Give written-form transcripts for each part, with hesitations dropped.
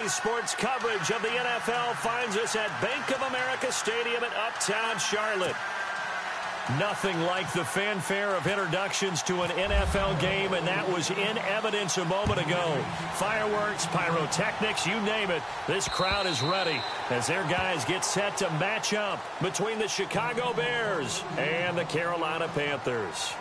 Today's sports coverage of the NFL finds us at Bank of America Stadium in Uptown Charlotte. Nothing like the fanfare of introductions to an NFL game, and that was in evidence a moment ago. Fireworks, pyrotechnics, you name it. This crowd is ready as their guys get set to match up between the Chicago Bears and the Carolina Panthers.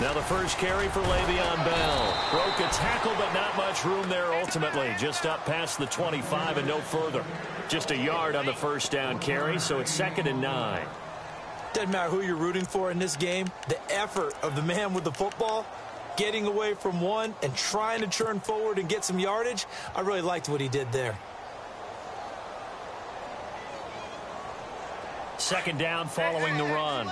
Now the first carry for Le'Veon Bell. Broke a tackle, but not much room there ultimately. Just up past the 25 and no further. Just a yard on the first down carry, so it's 2nd and 9. Doesn't matter who you're rooting for in this game. The effort of the man with the football, getting away from one and trying to churn forward and get some yardage, I really liked what he did there. 2nd down following the run.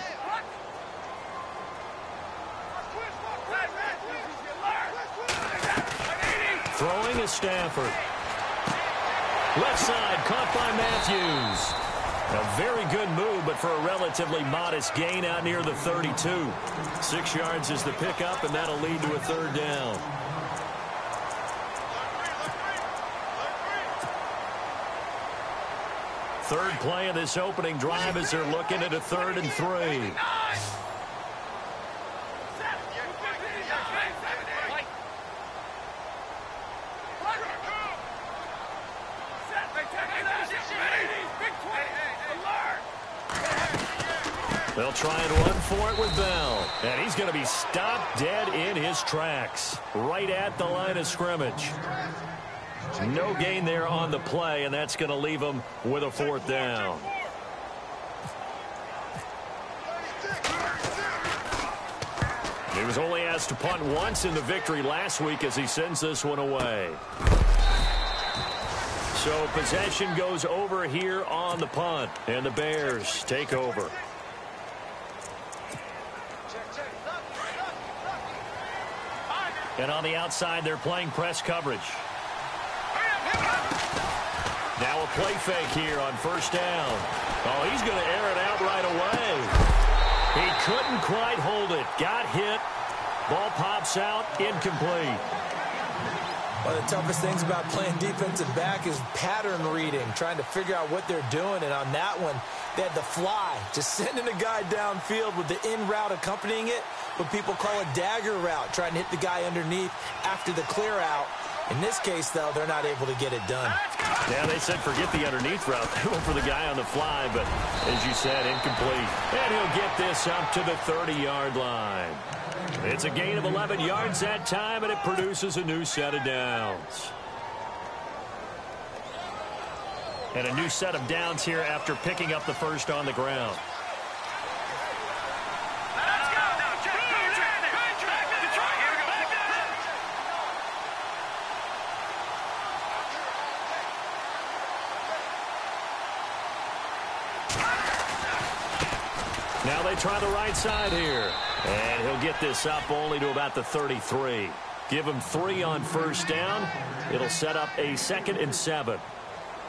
Throwing is Stafford. Left side, caught by Matthews. A very good move, but for a relatively modest gain out near the 32. 6 yards is the pickup, and that'll lead to a 3rd down. Third play of this opening drive as they're looking at a 3rd and 3. They'll try and run for it with Bell. And he's going to be stopped dead in his tracks. Right at the line of scrimmage. No gain there on the play, and that's going to leave him with a 4th down. He was only asked to punt once in the victory last week as he sends this one away. So possession goes over here on the punt, and the Bears take over. And on the outside, they're playing press coverage. Now a play fake here on 1st down. Oh, he's going to air it out right away. He couldn't quite hold it. Got hit. Ball pops out. Incomplete. One of the toughest things about playing defensive back is pattern reading, trying to figure out what they're doing. And on that one, they had the fly, just sending a guy downfield with the in route accompanying it. What people call a dagger route, trying to hit the guy underneath after the clear out. In this case, though, they're not able to get it done. Yeah, they said forget the underneath route. They went for the guy on the fly, but as you said, incomplete. And he'll get this up to the 30-yard line. It's a gain of 11 yards that time, and it produces a new set of downs. And a new set of downs here after picking up the first on the ground. Now they try the right side here. And he'll get this up only to about the 33. Give him 3 on 1st down. It'll set up a 2nd and 7.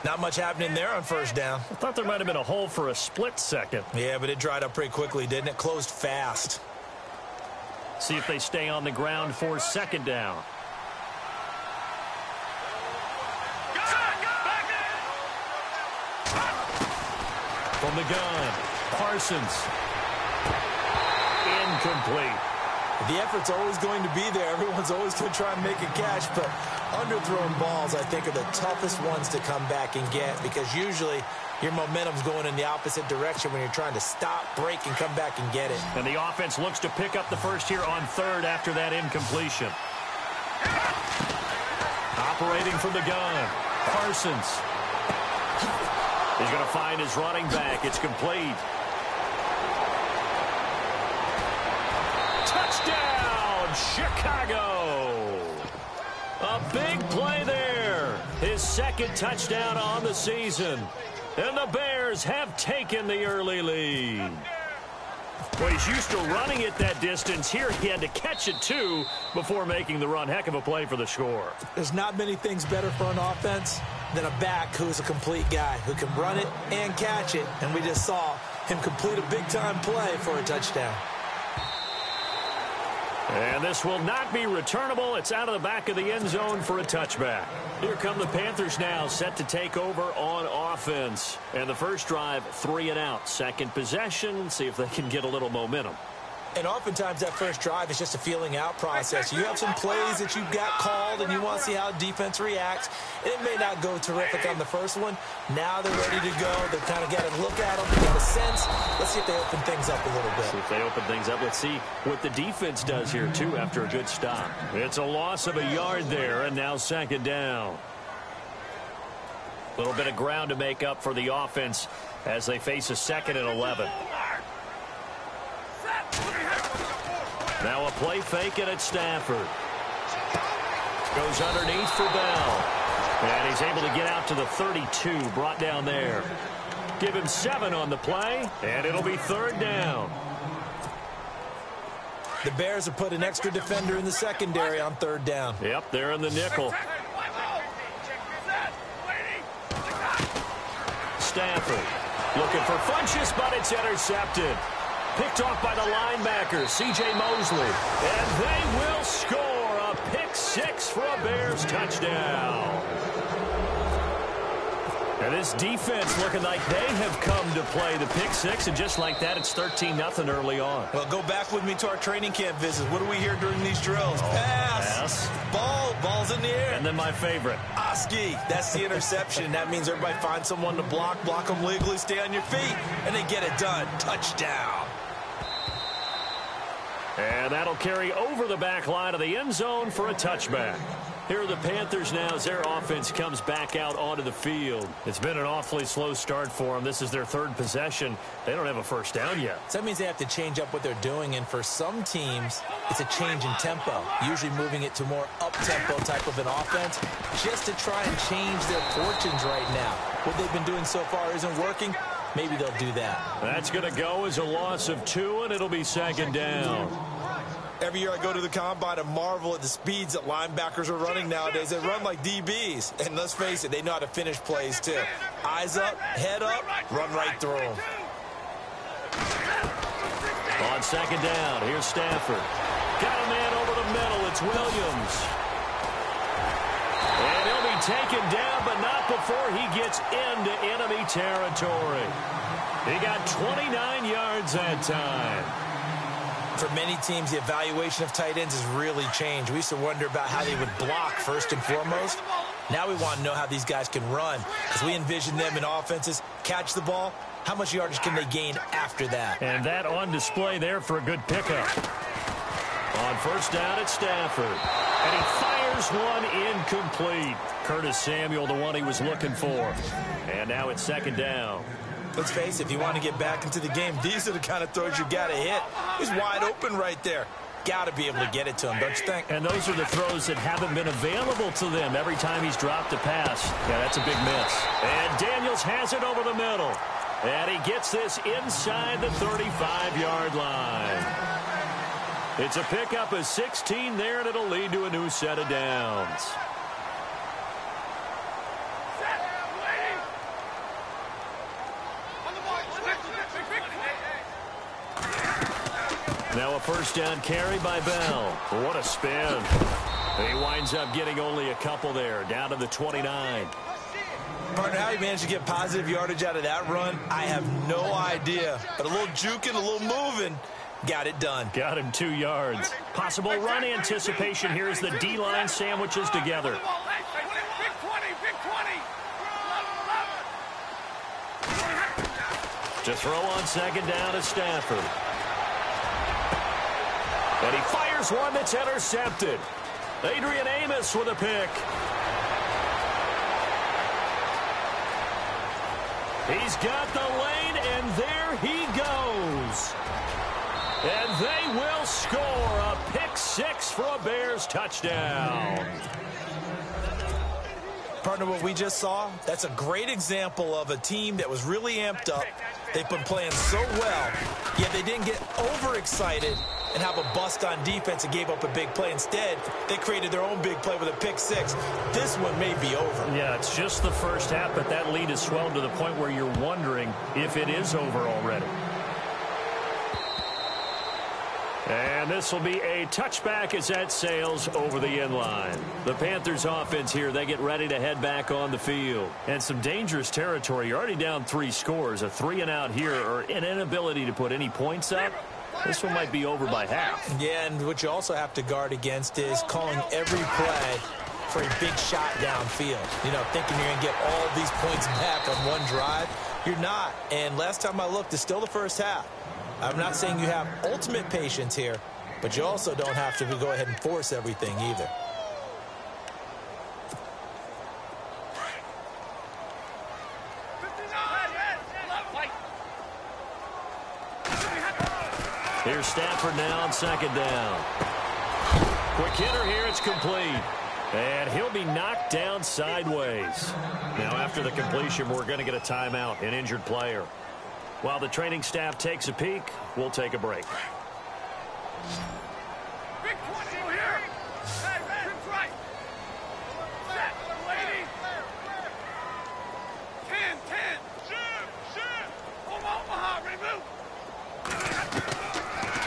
Not much happening there on 1st down. I thought there might have been a hole for a split second. Yeah, but it dried up pretty quickly, didn't it? Closed fast. See if they stay on the ground for 2nd down. From the gun, Parsons. Incomplete. The effort's always going to be there. Everyone's always going to try and make a catch, but underthrown balls, I think, are the toughest ones to come back and get because usually your momentum's going in the opposite direction when you're trying to stop, break, and come back and get it. And the offense looks to pick up the first here on 3rd after that incompletion. Operating from the gun, Parsons. He's going to find his running back. It's complete. Touchdown, Chicago. A big play there. His second touchdown on the season. And the Bears have taken the early lead. Well, he's used to running it that distance. Here he had to catch it, too, before making the run. Heck of a play for the score. There's not many things better for an offense than a back who's a complete guy, who can run it and catch it. And we just saw him complete a big-time play for a touchdown. And this will not be returnable. It's out of the back of the end zone for a touchback. Here come the Panthers now, set to take over on offense. And the first drive, 3 and out. Second possession, see if they can get a little momentum. And oftentimes that first drive is just a feeling out process. You have some plays that you've got called and you want to see how defense reacts. And it may not go terrific on the first one. Now they're ready to go. They've kind of got a look at them. They've got a sense. Let's see if they open things up a little bit. See if they open things up. Let's see what the defense does here, too, after a good stop. It's a loss of a yard there, and now second down. A little bit of ground to make up for the offense as they face a 2nd and 11. Now a play fake it at Stafford. Goes underneath for Bell. And he's able to get out to the 32, brought down there. Give him 7 on the play, and it'll be 3rd down. The Bears have put an extra defender in the secondary on 3rd down. Yep, they're in the nickel. Stafford looking for Funchess, but it's intercepted. Picked off by the linebacker, C.J. Mosley. And they will score a pick 6 for a Bears touchdown. And this defense looking like they have come to play the pick 6, and just like that, it's 13-0 early on. Well, go back with me to our training camp visit. What do we hear during these drills? Pass. Ball's in the air. And then my favorite. Oski, that's the interception. That means everybody finds someone to block them legally, stay on your feet, and they get it done. Touchdown. And that'll carry over the back line of the end zone for a touchback. Here are the Panthers now as their offense comes back out onto the field. It's been an awfully slow start for them. This is their 3rd possession. They don't have a first down yet. So that means they have to change up what they're doing, and for some teams, it's a change in tempo, usually moving it to more up-tempo type of an offense, just to try and change their fortunes right now. What they've been doing so far isn't working. Maybe they'll do that. That's going to go as a loss of 2, and it'll be 2nd down. Every year I go to the combine and marvel at the speeds that linebackers are running nowadays. They run like DBs. And let's face it, they know how to finish plays too. Eyes up, head up, run right through them. On 2nd down, here's Stafford. Got a man over the middle. It's Williams. And he'll be taken down, but not before he gets into enemy territory. He got 29 yards that time. For many teams, the evaluation of tight ends has really changed. We used to wonder about how they would block first and foremost. Now we want to know how these guys can run, because we envision them in offenses catch the ball. How much yardage can they gain after that? And that on display there for a good pickup. On 1st down, it's Stafford. And he fires one incomplete. Curtis Samuel, the one he was looking for. And now it's 2nd down. Let's face it, if you want to get back into the game, these are the kind of throws you got to hit. He's wide open right there. Got to be able to get it to him, don't you think? And those are the throws that haven't been available to them every time he's dropped a pass. Yeah, that's a big miss. And Daniels has it over the middle. And he gets this inside the 35-yard line. It's a pickup of 16 there, and it'll lead to a new set of downs. Now a 1st down carry by Bell. What a spin. He winds up getting only a couple there, down to the 29. Partner, how he managed to get positive yardage out of that run, I have no idea. But a little juking, a little moving, got it done. Got him 2 yards. Possible run anticipation here as the D-line sandwiches together. To throw on 2nd down is Stafford. And he fires one that's intercepted. Adrian Amos with a pick. He's got the lane, and there he goes. And they will score a pick-6 for a Bears touchdown. Partner, what we just saw, that's a great example of a team that was really amped up. They've been playing so well, yet they didn't get overexcited and have a bust on defense and gave up a big play. Instead, they created their own big play with a pick-6. This one may be over. Yeah, it's just the first half, but that lead has swelled to the point where you're wondering if it is over already. And this will be a touchback as that sails over the end line. The Panthers offense here, they get ready to head back on the field. And some dangerous territory. You're already down 3 scores. A 3-and-out here or an inability to put any points up. This one might be over by half. Yeah, and what you also have to guard against is calling every play for a big shot downfield. You know, thinking you're going to get all these points back on one drive. You're not. And last time I looked, it's still the first half. I'm not saying you have ultimate patience here, but you also don't have to go ahead and force everything either. Here's Stafford now on 2nd down. Quick hitter here, it's complete. And he'll be knocked down sideways. Now after the completion, we're going to get a timeout, an injured player. While the training staff takes a peek, we'll take a break.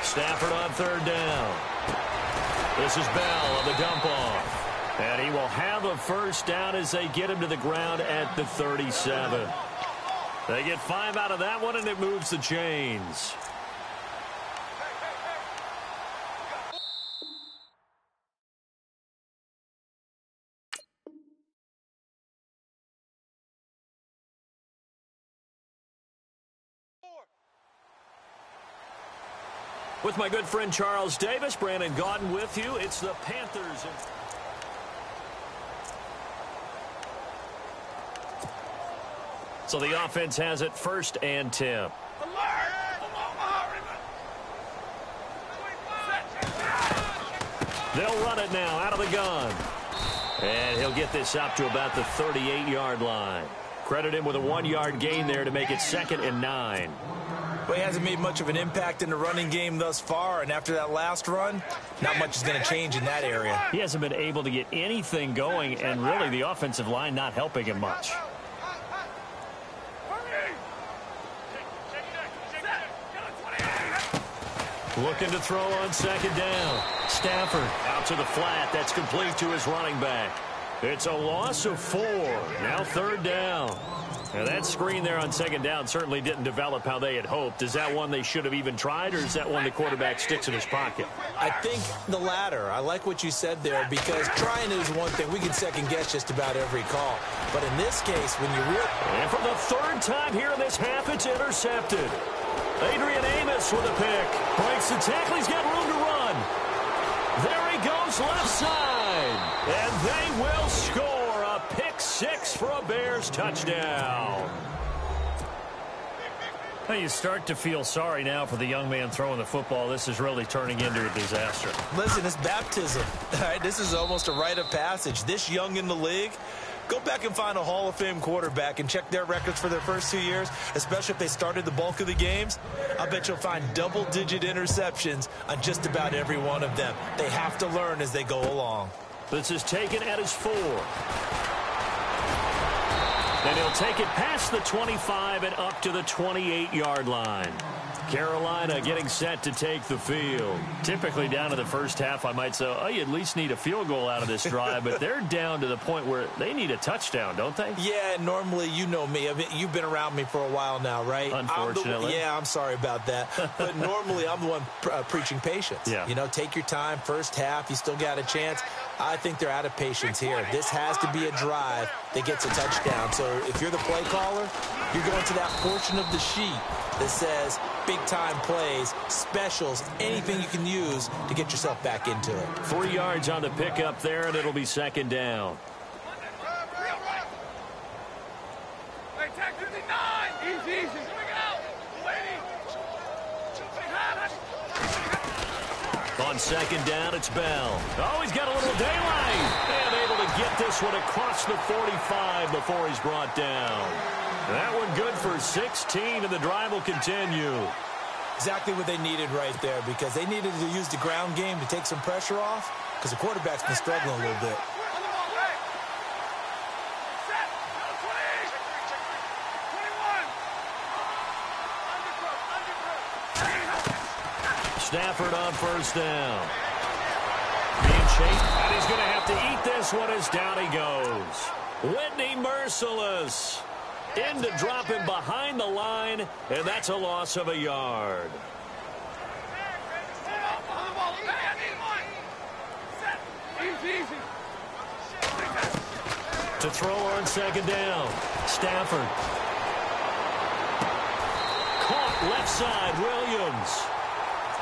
Stafford on 3rd down. This is Bell on the dump off. And he will have a first down as they get him to the ground at the 37. They get 5 out of that one, and it moves the chains. With my good friend Charles Davis, Brandon Gaudin with you. It's the Panthers. So the offense has it 1st and 10. They'll run it now out of the gun. And he'll get this up to about the 38-yard line. Credit him with a 1-yard gain there to make it 2nd and 9. Well, he hasn't made much of an impact in the running game thus far, and after that last run, not much is going to change in that area. He hasn't been able to get anything going, and really the offensive line not helping him much. Looking to throw on 2nd down. Stafford out to the flat. That's complete to his running back. It's a loss of 4. Now 3rd down. Now that screen there on 2nd down certainly didn't develop how they had hoped. Is that one they should have even tried, or is that one the quarterback sticks in his pocket? I think the latter. I like what you said there, because trying is one thing. We can second-guess just about every call. But in this case, when you really... And for the 3rd time here in this half, it's intercepted. Adrian Amos with a pick. Breaks the tackle. He's got room to run. There he goes left side. And they will score a pick-6 for a Bears touchdown. Now you start to feel sorry now for the young man throwing the football. This is really turning into a disaster. Listen, it's baptism. All right, this is almost a rite of passage. This young in the league, go back and find a Hall of Fame quarterback and check their records for their first 2 years, especially if they started the bulk of the games. I bet you'll find double-digit interceptions on just about every one of them. They have to learn as they go along. This is taken at his 4. And he'll take it past the 25 and up to the 28-yard line. Carolina getting set to take the field. Typically down to the first half, I might say, oh, you at least need a field goal out of this drive, but they're down to the point where they need a touchdown, don't they? Yeah, normally, you know me. I mean, you've been around me for a while now, right? Unfortunately. I'm sorry about that. But normally, I'm the one preaching patience. Yeah. You know, take your time. First half, you still got a chance. I think they're out of patience here. This has to be a drive that gets a touchdown. So if you're the play caller, you're going to that portion of the sheet that says big-time plays, specials, anything you can use to get yourself back into it. 3 yards on the pickup there, and it'll be 2nd down. On second down, it's Bell. Oh, he's got a little daylight. And able to get this one across the 45 before he's brought down. That one good for 16, and the drive will continue. Exactly what they needed right there, because they needed to use the ground game to take some pressure off, because the quarterback's been struggling a little bit. Stafford on first down. Being chased, and he's going to have to eat this one as down he goes. Whitney merciless. In to drop him behind the line, and that's a loss of a yard. To throw on second down, Stafford. Caught left side, Williams.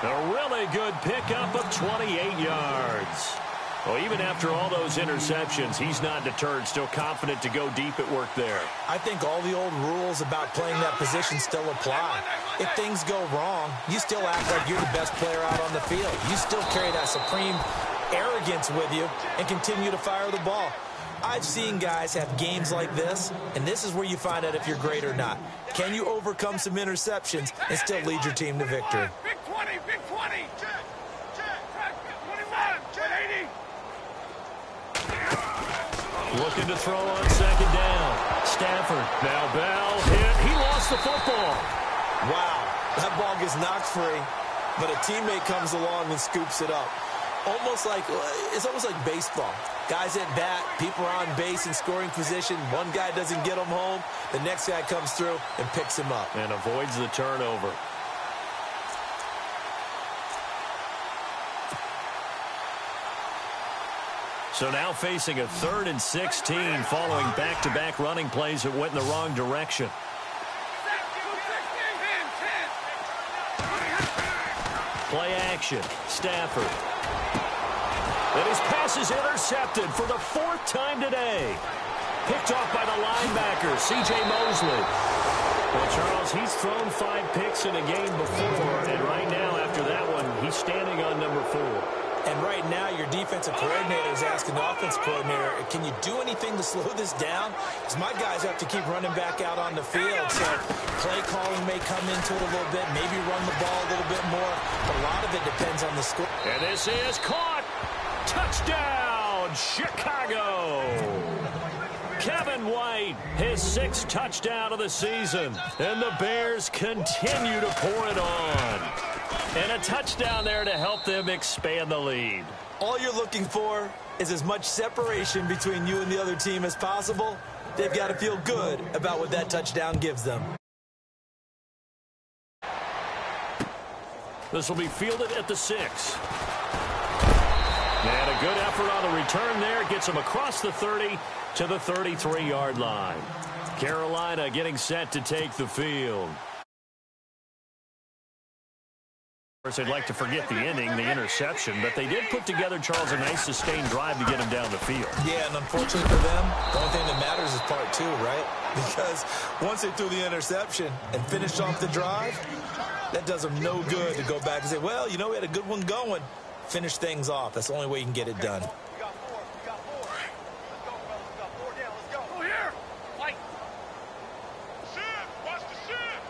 A really good pickup of 28 yards. Well, even after all those interceptions, he's not deterred, still confident to go deep at work there. I think all the old rules about playing that position still apply. If things go wrong, you still act like you're the best player out on the field. You still carry that supreme arrogance with you and continue to fire the ball. I've seen guys have games like this, and this is where you find out if you're great or not. Can you overcome some interceptions and still lead your team to victory? Big 20, big 20. Check, check, 21, 80. Looking to throw on second down. Stafford. Now Bell hit. He lost the football. Wow, that ball gets knocked free, but a teammate comes along and scoops it up. It's almost like baseball. Guys at bat, people are on base in scoring position. One guy doesn't get him home. The next guy comes through and picks him up. And avoids the turnover. So now facing a 3rd and 16 following back-to-back running plays that went in the wrong direction. Play action. Stafford. And his pass is intercepted for the 4th time today. Picked off by the linebacker, C.J. Mosley. Well, Charles, he's thrown 5 picks in a game before, and right now, after that one, he's standing on number 4. And right now, your defensive coordinator is asking the offensive coordinator, can you do anything to slow this down? Because my guys have to keep running back out on the field. So play calling may come into it a little bit, maybe run the ball a little bit more. But a lot of it depends on the score. And this is caught. Touchdown, Chicago. Kevin White, his 6th touchdown of the season. And the Bears continue to pour it on. And a touchdown there to help them expand the lead. All you're looking for is as much separation between you and the other team as possible. They've got to feel good about what that touchdown gives them. This will be fielded at the 6. And a good effort on the return there. Gets him across the 30 to the 33-yard line. Carolina getting set to take the field. Of course, they'd like to forget the inning, the interception, but they did put together, Charles, a nice sustained drive to get him down the field. Yeah, and unfortunately for them, the only thing that matters is part 2, right? Because once they threw the interception and finished off the drive, that does them no good to go back and say, well, you know, we had a good one going. Finish things off. That's the only way you can get it done. We got 4. We got 4. Let's go, fellas. We got 4 down. Let's go. Go here. White. Shift. Watch the shift.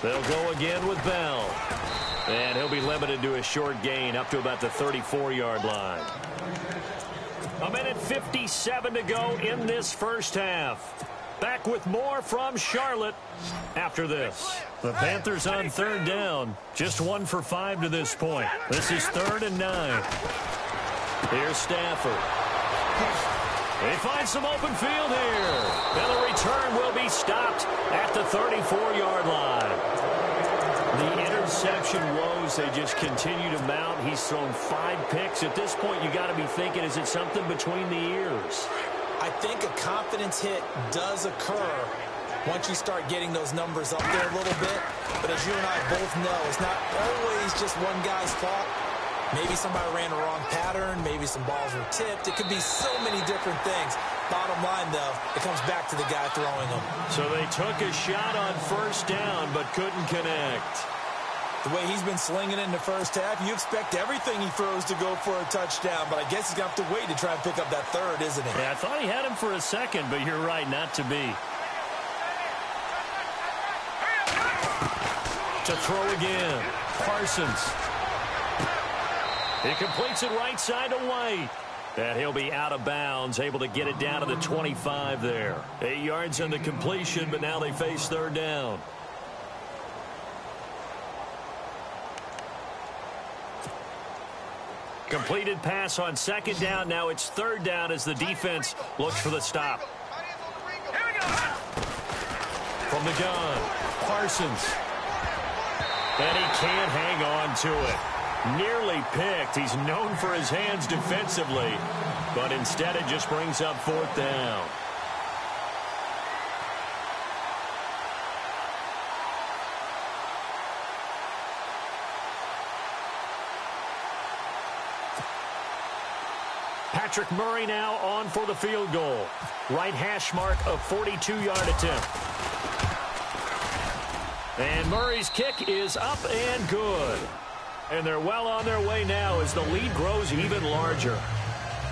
They'll go again with Bell. And he'll be limited to a short gain up to about the 34-yard line. 1:57 to go in this first half. Back with more from Charlotte after this. The Panthers on 3rd down. Just 1 for 5 to this point. This is 3rd and 9. Here's Stafford. They find some open field here. And the return will be stopped at the 34-yard line. The interception woes, they just continue to mount. He's thrown 5 picks. At this point, you got to be thinking, is it something between the ears? I think a confidence hit does occur once you start getting those numbers up there a little bit. But as you and I both know, it's not always just one guy's fault. Maybe somebody ran a wrong pattern. Maybe some balls were tipped. It could be so many different things. Bottom line, though, it comes back to the guy throwing them. So they took a shot on first down but couldn't connect. The way he's been slinging it in the first half, you expect everything he throws to go for a touchdown, but I guess he's going to have to wait to try and pick up that third, isn't he? Yeah, I thought he had him for a second, but you're right, not to be. To throw again. Parsons. He completes it right side to White. And he'll be out of bounds, able to get it down to the 25 there. 8 yards on the completion, but now they face third down. Completed pass on second down. Now it's third down as the defense looks for the stop. From the gun, Parsons. And he can't hang on to it. Nearly picked. He's known for his hands defensively, but instead it just brings up fourth down. Patrick Murray now on for the field goal. Right hash mark, a 42-yard attempt. And Murray's kick is up and good. And they're well on their way now as the lead grows even larger.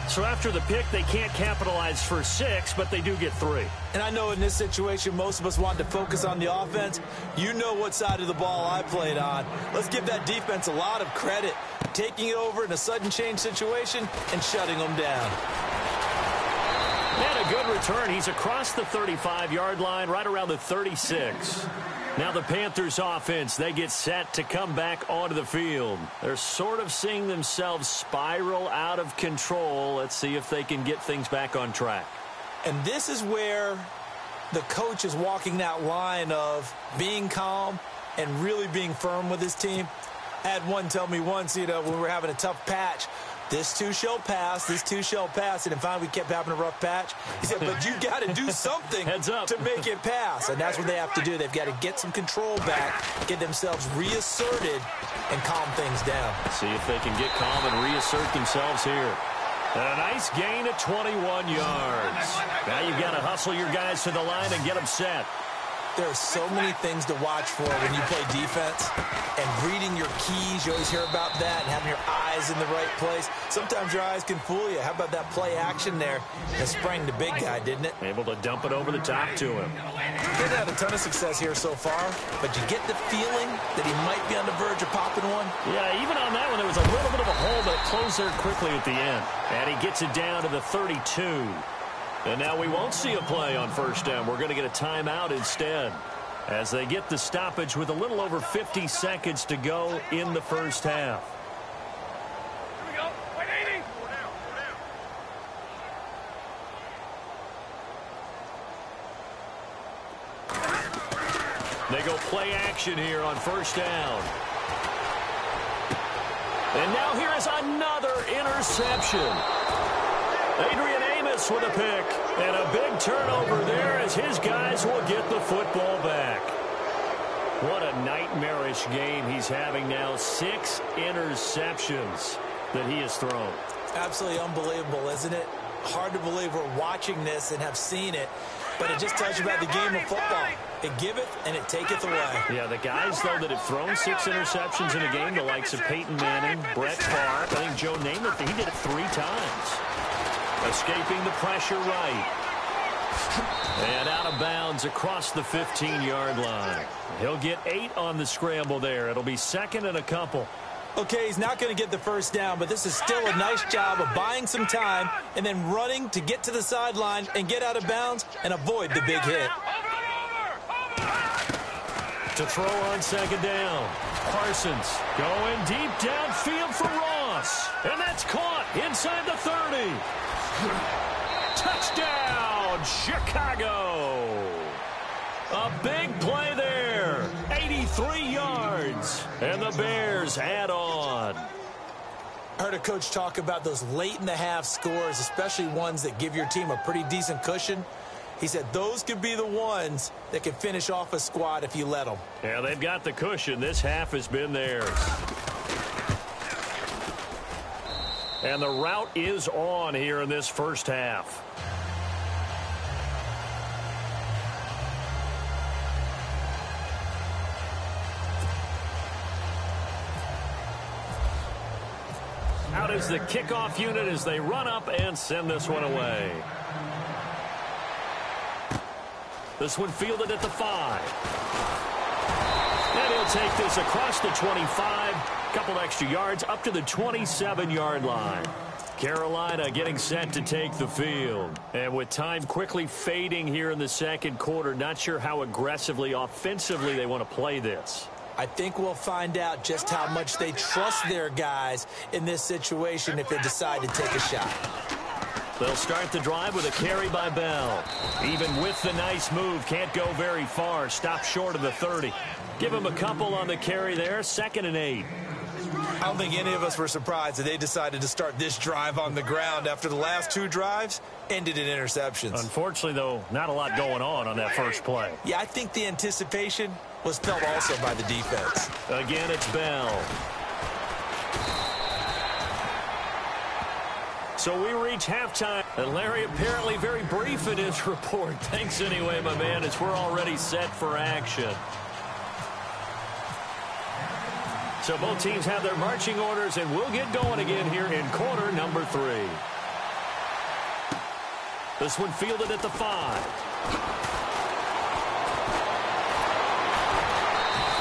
So after the pick, they can't capitalize for 6, but they do get 3. And I know in this situation, most of us want to focus on the offense. You know what side of the ball I played on. Let's give that defense a lot of credit. Taking it over in a sudden change situation and shutting them down. And a good return. He's across the 35-yard line, right around the 36. Now the Panthers offense, they get set to come back onto the field. They're sort of seeing themselves spiral out of control. Let's see if they can get things back on track. And this is where the coach is walking that line of being calm and really being firm with his team. I had one tell me once, when we were having a tough patch, this too shall pass, this too shall pass. And finally we kept having a rough patch. He said, but you got to do something Heads up. to make it pass. And that's what they have to do. They've got to get some control back, get themselves reasserted, and calm things down. See if they can get calm and reassert themselves here. And a nice gain of 21 yards. Now you've got to hustle your guys to the line and get them set. There are so many things to watch for when you play defense, and reading your keys, you always hear about that, and having your eyes in the right place. Sometimes your eyes can fool you. How about that play action there? That sprang the big guy, didn't it? Able to dump it over the top to him. Didn't have a ton of success here so far, but you get the feeling that he might be on the verge of popping one. Yeah, even on that one, there was a little bit of a hole, but it closed there quickly at the end. And he gets it down to the 32. And now we won't see a play on first down. We're going to get a timeout instead as they get the stoppage with a little over 50 seconds to go in the first half. Here we go. 180. They go play action here on first down. And now here is another interception. Adrian Amos with a pick, and a big turnover there as his guys will get the football back. What a nightmarish game he's having now. 6 interceptions that he has thrown. Absolutely unbelievable, isn't it? Hard to believe we're watching this and have seen it, but it just tells you about the game of football. It giveth and it taketh away. Yeah, the guys, though, that have thrown 6 interceptions in a game, the likes of Peyton Manning, Brett Favre, I think Joe Namath, he did it 3 times. Escaping the pressure right. And out of bounds across the 15-yard line. He'll get 8 on the scramble there. It'll be second and a couple. Okay, he's not going to get the first down, but this is still a nice job of buying some time and then running to get to the sideline and get out of bounds and avoid the big hit. To throw on second down. Parsons going deep downfield for Ross. And that's caught inside the 30. Touchdown, Chicago. A big play there. 83 yards. And the Bears add on. I heard a coach talk about those late-in-the-half scores, especially ones that give your team a pretty decent cushion. He said those could be the ones that could finish off a squad if you let them. Yeah, they've got the cushion. This half has been theirs. And the route is on here in this first half. Out is the kickoff unit as they run up and send this one away. This one fielded at the 5. And he'll take this across the 25. Couple extra yards up to the 27-yard line. Carolina getting set to take the field. And with time quickly fading here in the second quarter, not sure how aggressively, offensively they want to play this. I think we'll find out just how much they trust their guys in this situation if they decide to take a shot. They'll start the drive with a carry by Bell. Even with the nice move, can't go very far. Stop short of the 30. Give him a couple on the carry there. 2nd and 8. I don't think any of us were surprised that they decided to start this drive on the ground after the last 2 drives ended in interceptions. Unfortunately, though, not a lot going on that first play. Yeah, I think the anticipation was felt also by the defense. Again, it's Bell. So we reach halftime, and Larry apparently very brief in his report. Thanks anyway, my man, as we're already set for action. So both teams have their marching orders, and we'll get going again here in quarter number 3. This one fielded at the 5.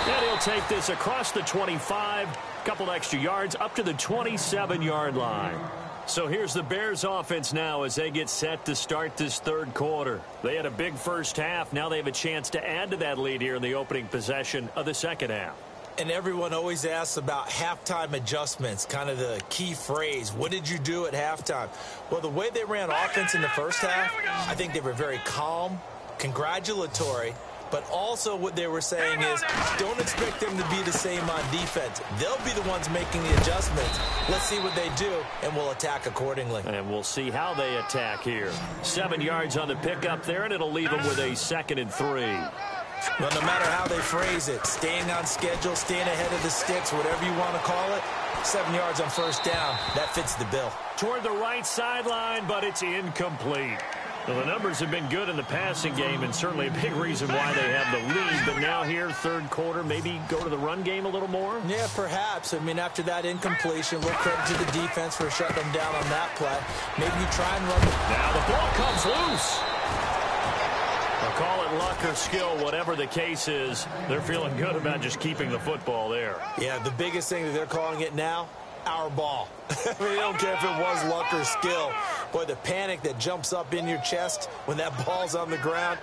And he'll take this across the 25. Couple extra yards up to the 27-yard line. So here's the Bears offense now as they get set to start this third quarter. They had a big first half. Now they have a chance to add to that lead here in the opening possession of the second half. And everyone always asks about halftime adjustments, kind of the key phrase. What did you do at halftime? Well, the way they ran offense in the first half, I think they were very calm, congratulatory, but also what they were saying is don't expect them to be the same on defense. They'll be the ones making the adjustments. Let's see what they do, and we'll attack accordingly. And we'll see how they attack here. 7 yards on the pickup there, and it'll leave them with a 2nd and 3. Well, no matter how they phrase it, staying on schedule, staying ahead of the sticks, whatever you want to call it, 7 yards on first down, that fits the bill. Toward the right sideline, but it's incomplete. Well, the numbers have been good in the passing game, and certainly a big reason why they have the lead. But now here, third quarter, maybe go to the run game a little more? Yeah, perhaps. I mean, after that incompletion, a little credit to the defense for shutting them down on that play. Maybe you try and run. Now the ball comes loose. I'll call it luck or skill, whatever the case is. They're feeling good about just keeping the football there. Yeah, the biggest thing that they're calling it now, our ball. I mean, they don't care if it was luck or skill. Boy, the panic that jumps up in your chest when that ball's on the ground,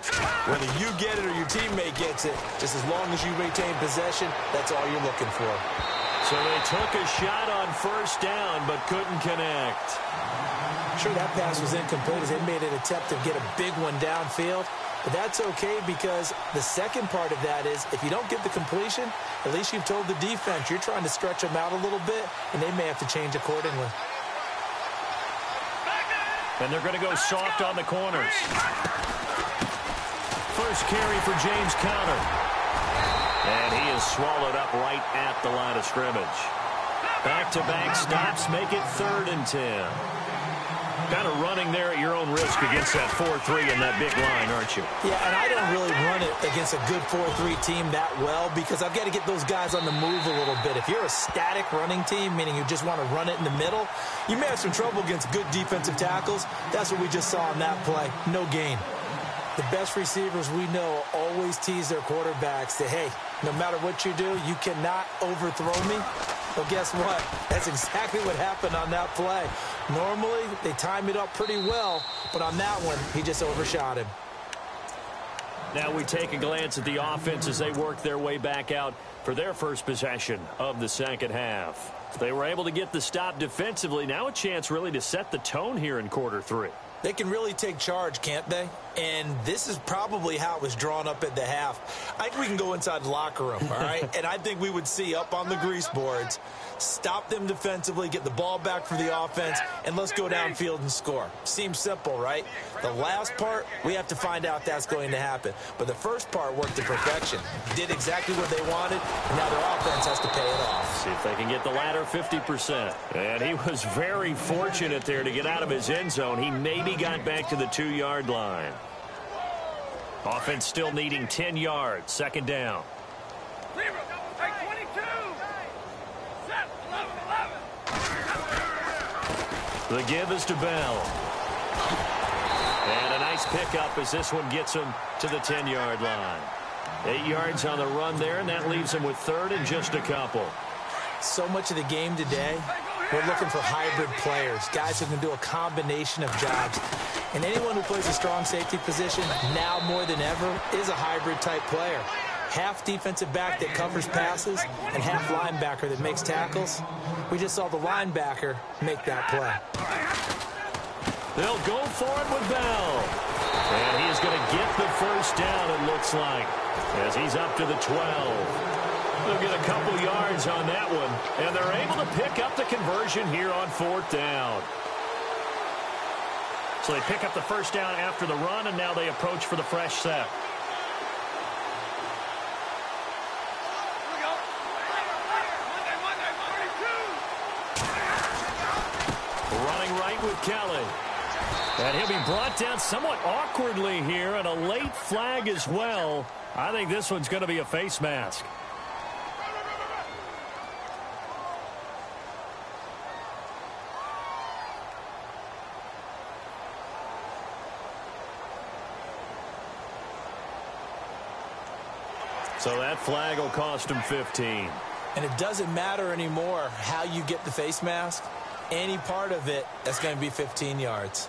whether you get it or your teammate gets it, just as long as you maintain possession, that's all you're looking for. So they took a shot on first down, but couldn't connect. Sure, that pass was incomplete as they made an attempt to get a big one downfield. But that's okay because the second part of that is if you don't get the completion, at least you've told the defense you're trying to stretch them out a little bit, and they may have to change accordingly. And they're going to go soft on the corners. First carry for James Conner. And he is swallowed up right at the line of scrimmage. Back-to-back stops make it 3rd and 10. Kind of running there at your own risk against that 4-3 and that big line, aren't you? Yeah, and I don't really run it against a good 4-3 team that well because I've got to get those guys on the move a little bit. If you're a static running team, meaning you just want to run it in the middle, you may have some trouble against good defensive tackles. That's what we just saw on that play. No gain. The best receivers we know always tease their quarterbacks that, hey, no matter what you do, you cannot overthrow me. Well, guess what? That's exactly what happened on that play. Normally, they time it up pretty well, but on that one, he just overshot him. Now we take a glance at the offense as they work their way back out for their first possession of the second half. They were able to get the stop defensively. Now a chance really to set the tone here in quarter 3. They can really take charge, can't they? And this is probably how it was drawn up at the half. I think we can go inside the locker room, all right? And I think we would see up on the grease boards, stop them defensively, get the ball back for the offense, and let's go downfield and score. Seems simple, right? The last part, we have to find out that's going to happen. But the first part worked to perfection. Did exactly what they wanted, and now their offense has to pay it off. See if they can get the latter 50%. And he was very fortunate there to get out of his end zone. He maybe got back to the 2-yard line. Offense still needing 10 yards. Second down. The give is to Bell. And a nice pickup as this one gets him to the 10-yard line. 8 yards on the run there, and that leaves him with third and just a couple. So much of the game today, we're looking for hybrid players, guys who can do a combination of jobs. And anyone who plays a strong safety position, now more than ever, is a hybrid-type player. Half defensive back that covers passes and half linebacker that makes tackles. We just saw the linebacker make that play. They'll go for it with Bell. And he's going to get the first down, it looks like, as he's up to the 12. They'll get a couple yards on that one, and they're able to pick up the conversion here on 4th down. So they pick up the first down after the run, and now they approach for the fresh set. Running right with Kelly. And he'll be brought down somewhat awkwardly here, and a late flag as well. I think this one's going to be a face mask. So that flag will cost him 15. And it doesn't matter anymore how you get the face mask. Any part of it, that's going to be 15 yards.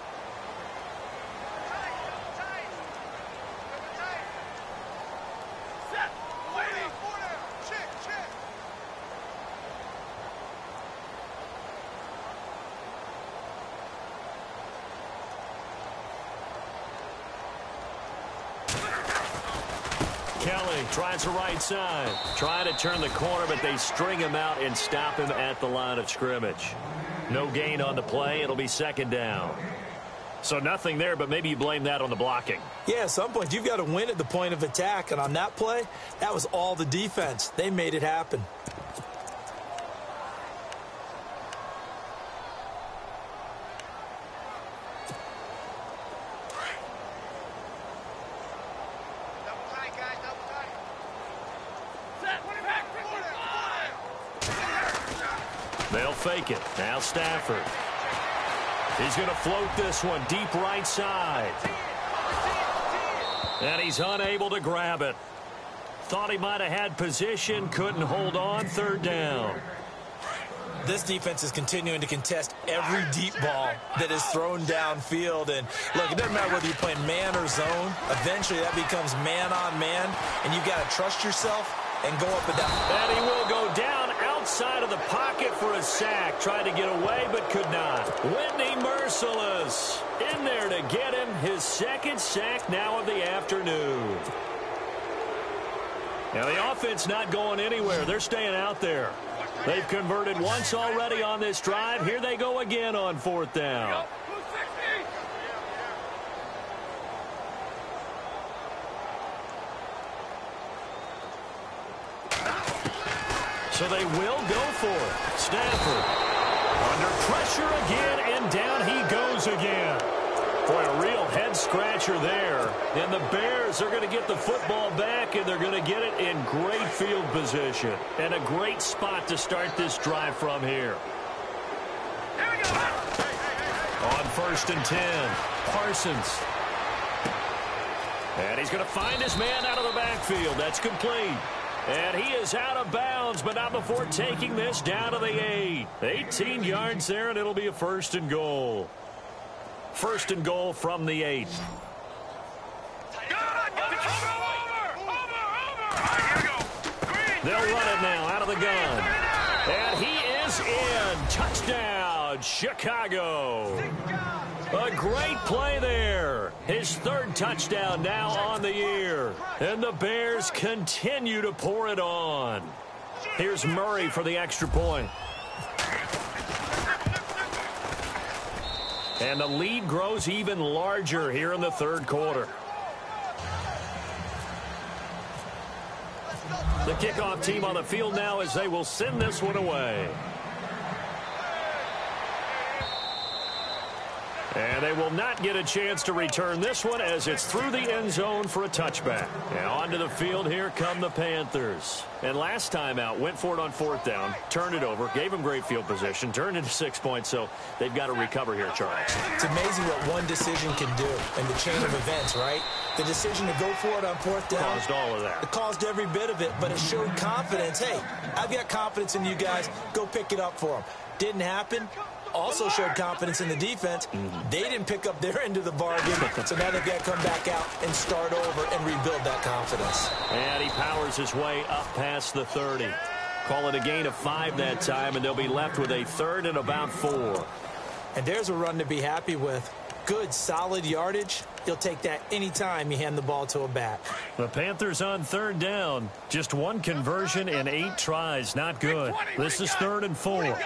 Kelly tries the right side. Trying to turn the corner, but they string him out and stop him at the line of scrimmage. No gain on the play. It'll be 2nd down. So nothing there, but maybe you blame that on the blocking. Yeah, at some point, you've got to win at the point of attack. And on that play, that was all the defense. They made it happen. They'll fake it. Now Stafford. He's going to float this one deep right side. And he's unable to grab it. Thought he might have had position, couldn't hold on. 3rd down. This defense is continuing to contest every deep ball that is thrown downfield. And look, it doesn't matter whether you're playing man or zone. Eventually that becomes man on man, and you've got to trust yourself and go up and down. And he will go down outside of the pocket for a sack. Tried to get away, but could not. Whitney Merciless in there to get him his 2nd sack now of the afternoon. Now the offense not going anywhere. They're staying out there. They've converted once already on this drive. Here they go again on 4th down. So they will go for it. Stafford under pressure again, and down he goes again. Boy, a real head-scratcher there. And the Bears are going to get the football back, and they're going to get it in great field position. And a great spot to start this drive from here. Here we go. On 1st and 10, Parsons. And he's going to find his man out of the backfield. That's complete. And he is out of bounds, but not before taking this down to the 8. 18 yards there, and it'll be a 1st and goal. 1st and goal from the 8. They'll run it now out of the gun. And he is in. Touchdown, Chicago. A great play there. His 3rd touchdown now on the year. And the Bears continue to pour it on. Here's Murray for the extra point. And the lead grows even larger here in the 3rd quarter. The kickoff team on the field now as they will send this one away. And they will not get a chance to return this one as it's through the end zone for a touchback. And onto the field, here come the Panthers. And last time out, went for it on 4th down, turned it over, gave them great field position, turned into 6 points, so they've got to recover here, Charles. It's amazing what one decision can do in the chain of events, right? The decision to go for it on 4th down. Caused all of that. It caused every bit of it, but it showed confidence. Hey, I've got confidence in you guys. Go pick it up for them. Didn't happen. Also showed confidence in the defense. They didn't pick up their end of the bargain, so now they've got to come back out and start over and rebuild that confidence. And he powers his way up past the 30. Call it a gain of 5 that time, and they'll be left with a 3rd and about 4. And there's a run to be happy with. Good, solid yardage. You'll take that anytime you hand the ball to a back. The Panthers on 3rd down. Just 1 conversion in 8 tries. Not good. This is 3rd and 4.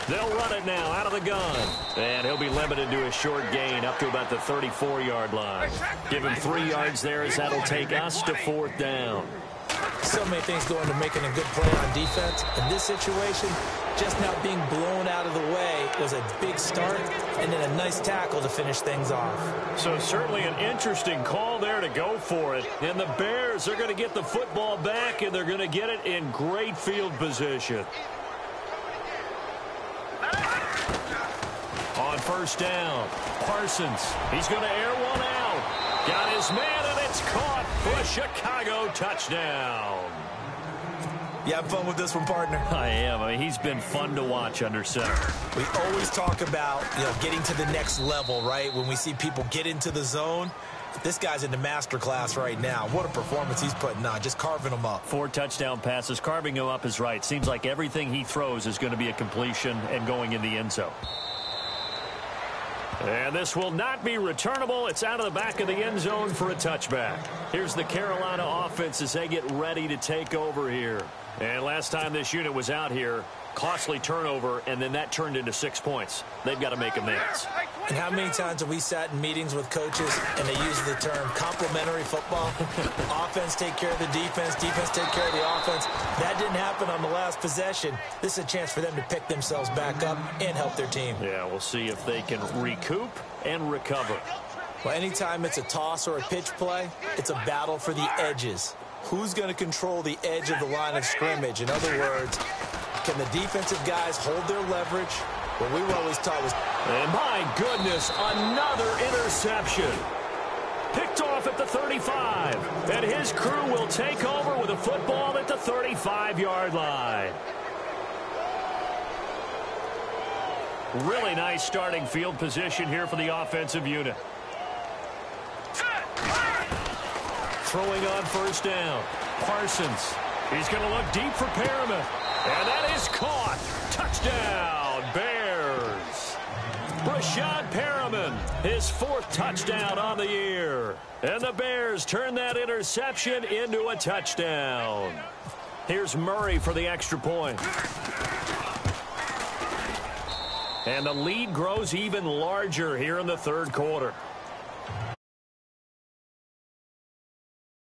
They'll run it now out of the gun. And he'll be limited to a short gain up to about the 34-yard line. Give him 3 yards there as that'll take us to 4th down. So many things go into making a good play on defense. In this situation, just not being blown out of the way was a big start and then a nice tackle to finish things off. So certainly an interesting call there to go for it. And the Bears are going to get the football back, and they're going to get it in great field position. On 1st down, Parsons. He's going to air one out. Got his man, and it's caught for a Chicago touchdown. You have fun with this one, partner? I am. I mean, he's been fun to watch under center. We always talk about, getting to the next level, right? When we see people get into the zone. This guy's in the master class right now. What a performance he's putting on, just carving them up. 4 touchdown passes. Carving him up is right. Seems like everything he throws is going to be a completion and going in the end zone. And this will not be returnable. It's out of the back of the end zone for a touchback. Here's the Carolina offense as they get ready to take over here. And last time this unit was out here, costly turnover, and then that turned into 6 points. They've got to make amends. And how many times have we sat in meetings with coaches and they use the term complementary football? Offense take care of the defense, defense take care of the offense. That didn't happen on the last possession. This is a chance for them to pick themselves back up and help their team. Yeah, we'll see if they can recoup and recover. Well, anytime it's a toss or a pitch play, it's a battle for the edges. Who's going to control the edge of the line of scrimmage? In other words, can the defensive guys hold their leverage? What we were always taught was... And my goodness, another interception. Picked off at the 35. And his crew will take over with a football at the 35-yard line. Really nice starting field position here for the offensive unit. Throwing on 1st down. Parsons. He's going to look deep for Perriman. And that is caught. Touchdown, Bears. Brashad Perriman, his 4th touchdown on the year. And the Bears turn that interception into a touchdown. Here's Murray for the extra point. And the lead grows even larger here in the 3rd quarter.